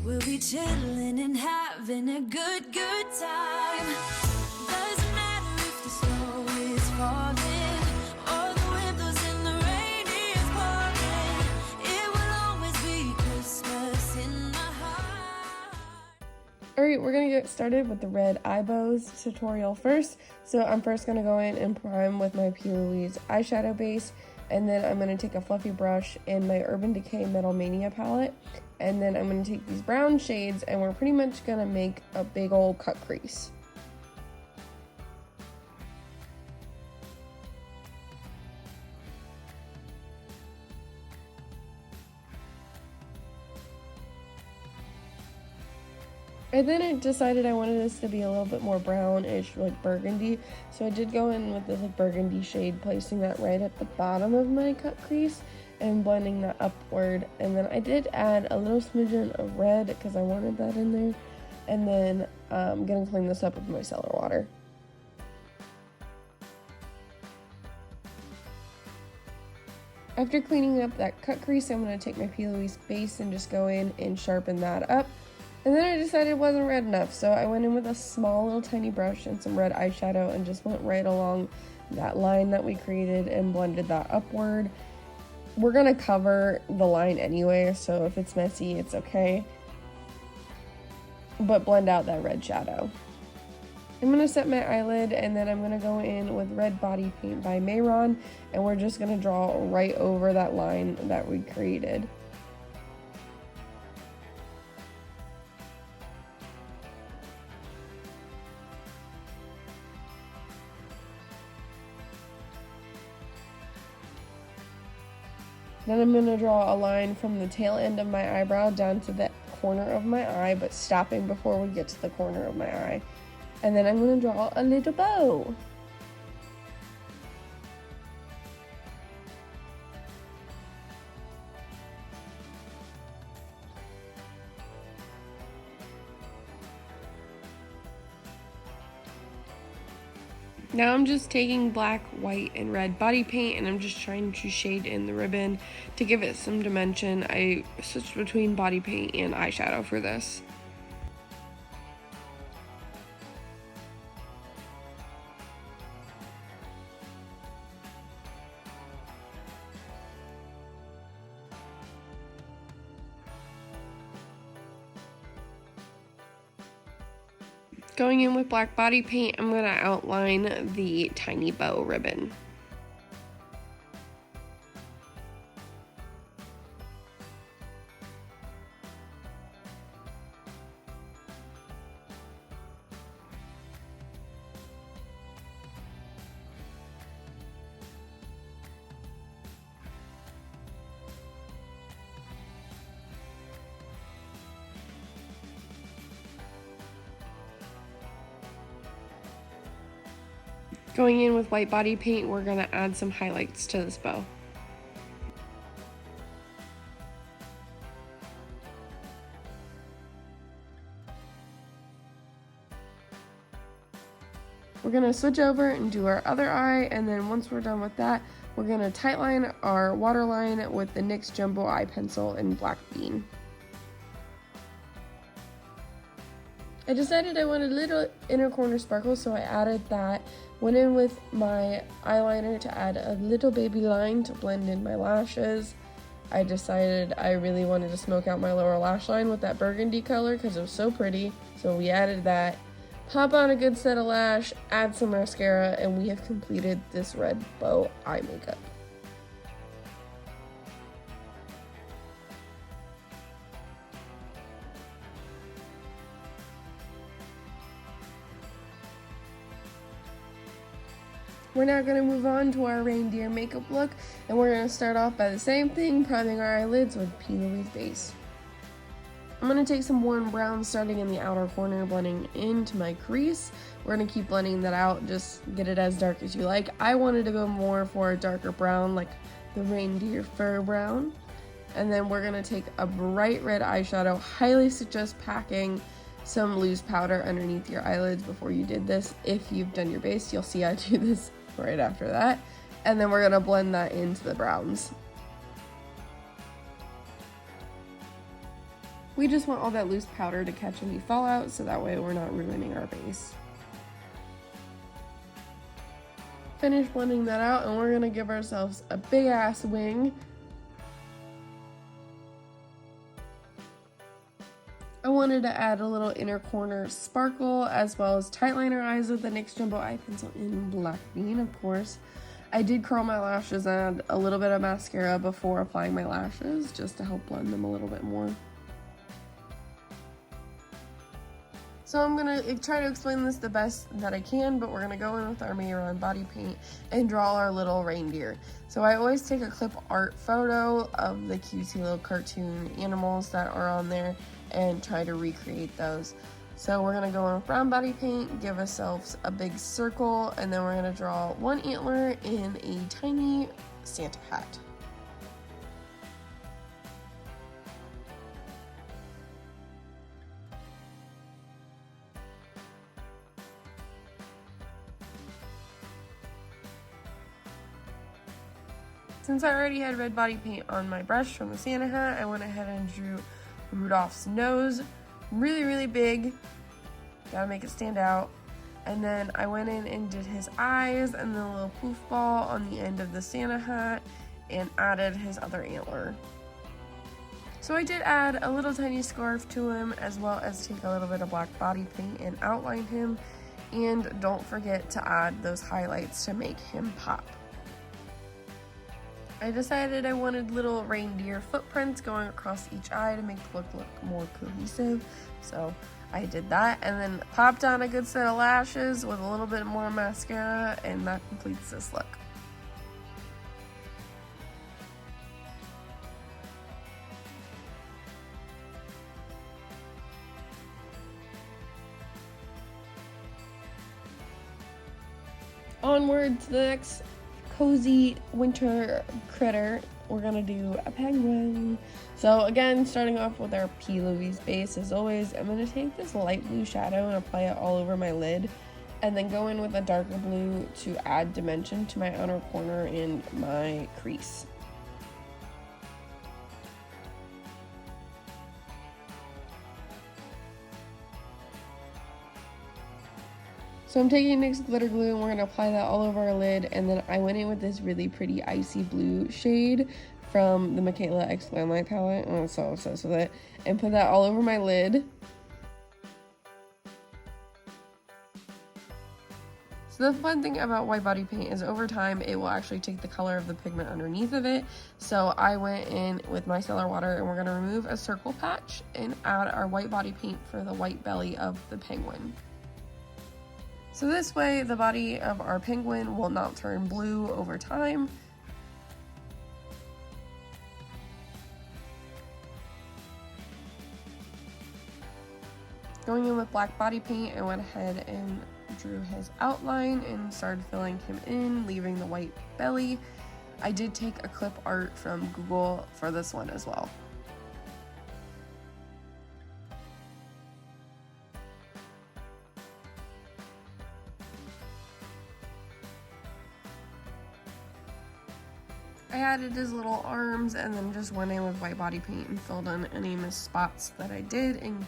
We'll be chilling and having a good time. Doesn't matter if the snow is falling or the wind blows and the rain is pouring. It will always be Christmas in my heart. Alright, we're going to get started with the red eye bows tutorial first. So I'm first going to go in and prime with my P. Louise eyeshadow base. And then I'm going to take a fluffy brush in my Urban Decay Metal Mania palette. And then I'm going to take these brown shades and we're pretty much going to make a big old cut crease. And then I decided I wanted this to be a little bit more brownish, like burgundy. So I did go in with this like burgundy shade, placing that right at the bottom of my cut crease and blending that upward. And then I did add a little smidgen of red because I wanted that in there. And then I'm gonna clean this up with my micellar water. After cleaning up that cut crease, I'm gonna take my P. Louise base and just go in and sharpen that up. And then I decided it wasn't red enough, so I went in with a small little tiny brush and some red eyeshadow and just went right along that line that we created and blended that upward. We're gonna cover the line anyway, so if it's messy, it's okay. But blend out that red shadow. I'm gonna set my eyelid and then I'm gonna go in with red body paint by Mayron, and we're just gonna draw right over that line that we created. Then I'm going to draw a line from the tail end of my eyebrow down to the corner of my eye, but stopping before we get to the corner of my eye. And then I'm going to draw a little bow. Now I'm just taking black, white, and red body paint and I'm just trying to shade in the ribbon to give it some dimension. I switched between body paint and eyeshadow for this. Going in with black body paint, I'm going to outline the tiny bow ribbon. Going in with white body paint, we're going to add some highlights to this bow. We're going to switch over and do our other eye, and then once we're done with that, we're going to tightline our waterline with the NYX Jumbo Eye Pencil in Black Bean. I decided I wanted a little inner corner sparkle, so I added that. Went in with my eyeliner to add a little baby line to blend in my lashes. I decided I really wanted to smoke out my lower lash line with that burgundy color because it was so pretty, so we added that. Pop on a good set of lash, add some mascara, and we have completed this red bow eye makeup. We're now going to move on to our reindeer makeup look, and we're going to start off by the same thing, priming our eyelids with P. Louise base. I'm going to take some warm brown starting in the outer corner, blending into my crease. We're going to keep blending that out, just get it as dark as you like. I wanted to go more for a darker brown, like the reindeer fur brown. And then we're going to take a bright red eyeshadow. Highly suggest packing some loose powder underneath your eyelids before you did this. If you've done your base, you'll see I do this right after that. And then we're going to blend that into the browns. We just want all that loose powder to catch any fallout, so that way we're not ruining our base. Finish blending that out, and we're gonna give ourselves a big ass wing. I wanted to add a little inner corner sparkle, as well as tight liner eyes with the NYX Jumbo Eye Pencil in Black Bean, of course. I did curl my lashes and add a little bit of mascara before applying my lashes, just to help blend them a little bit more. So I'm gonna try to explain this the best that I can, but we're gonna go in with our Mania body paint and draw our little reindeer. So I always take a clip art photo of the cutesy little cartoon animals that are on there and try to recreate those. So we're gonna go in with brown body paint, give ourselves a big circle, and then we're gonna draw one antler in a tiny Santa hat. Since I already had red body paint on my brush from the Santa hat, I went ahead and drew Rudolph's nose really, really big. Gotta make it stand out. And then I went in and did his eyes and the little poof ball on the end of the Santa hat and added his other antler. So I did add a little tiny scarf to him, as well as take a little bit of black body paint and outline him. And don't forget to add those highlights to make him pop. I decided I wanted little reindeer footprints going across each eye to make the look more cohesive, so I did that, and then popped on a good set of lashes with a little bit more mascara, and that completes this look. Onward to the next cozy winter critter. We're gonna do a penguin. So again, starting off with our P. Louise base, as always, I'm gonna take this light blue shadow and apply it all over my lid, and then go in with a darker blue to add dimension to my outer corner and my crease. So I'm taking NYX glitter glue and we're going to apply that all over our lid, and then I went in with this really pretty icy blue shade from the Michaela X Limelight palette, and I'm so obsessed with it, and put that all over my lid. So the fun thing about white body paint is over time it will actually take the color of the pigment underneath of it. So I went in with my micellar water and we're going to remove a circle patch and add our white body paint for the white belly of the penguin. So this way, the body of our penguin will not turn blue over time. Going in with black body paint, I went ahead and drew his outline and started filling him in, leaving the white belly. I did take a clip art from Google for this one as well. I added his little arms and then just went in with white body paint and filled in any missed spots that I did and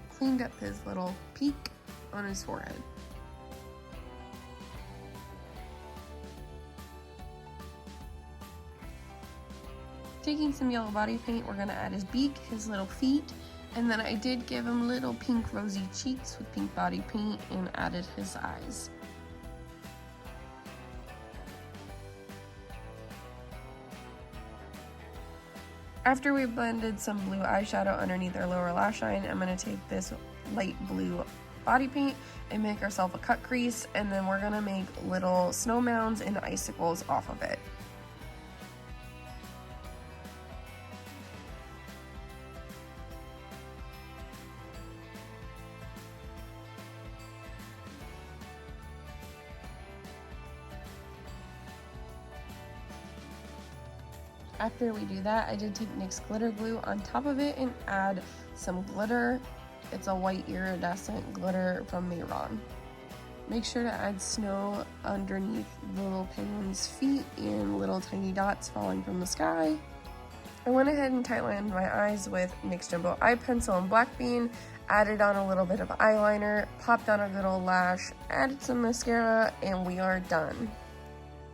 cleaned up his little peak on his forehead. Taking some yellow body paint, we're going to add his beak, his little feet, and then I did give him little pink rosy cheeks with pink body paint and added his eyes. After we blended some blue eyeshadow underneath our lower lash line, I'm going to take this light blue body paint and make ourselves a cut crease, and then we're going to make little snow mounds and icicles off of it. After we do that, I did take NYX glitter glue on top of it and add some glitter. It's a white iridescent glitter from Mayron. Make sure to add snow underneath the little penguin's feet and little tiny dots falling from the sky. I went ahead and tightlined my eyes with NYX Jumbo Eye Pencil and Black Bean, added on a little bit of eyeliner, popped on a good old lash, added some mascara, and we are done.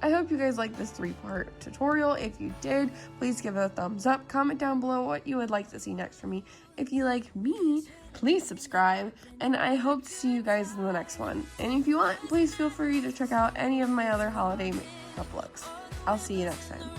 I hope you guys liked this 3-part tutorial. If you did, please give it a thumbs up. Comment down below what you would like to see next from me. If you like me, please subscribe, and I hope to see you guys in the next one. And if you want, please feel free to check out any of my other holiday makeup looks. I'll see you next time.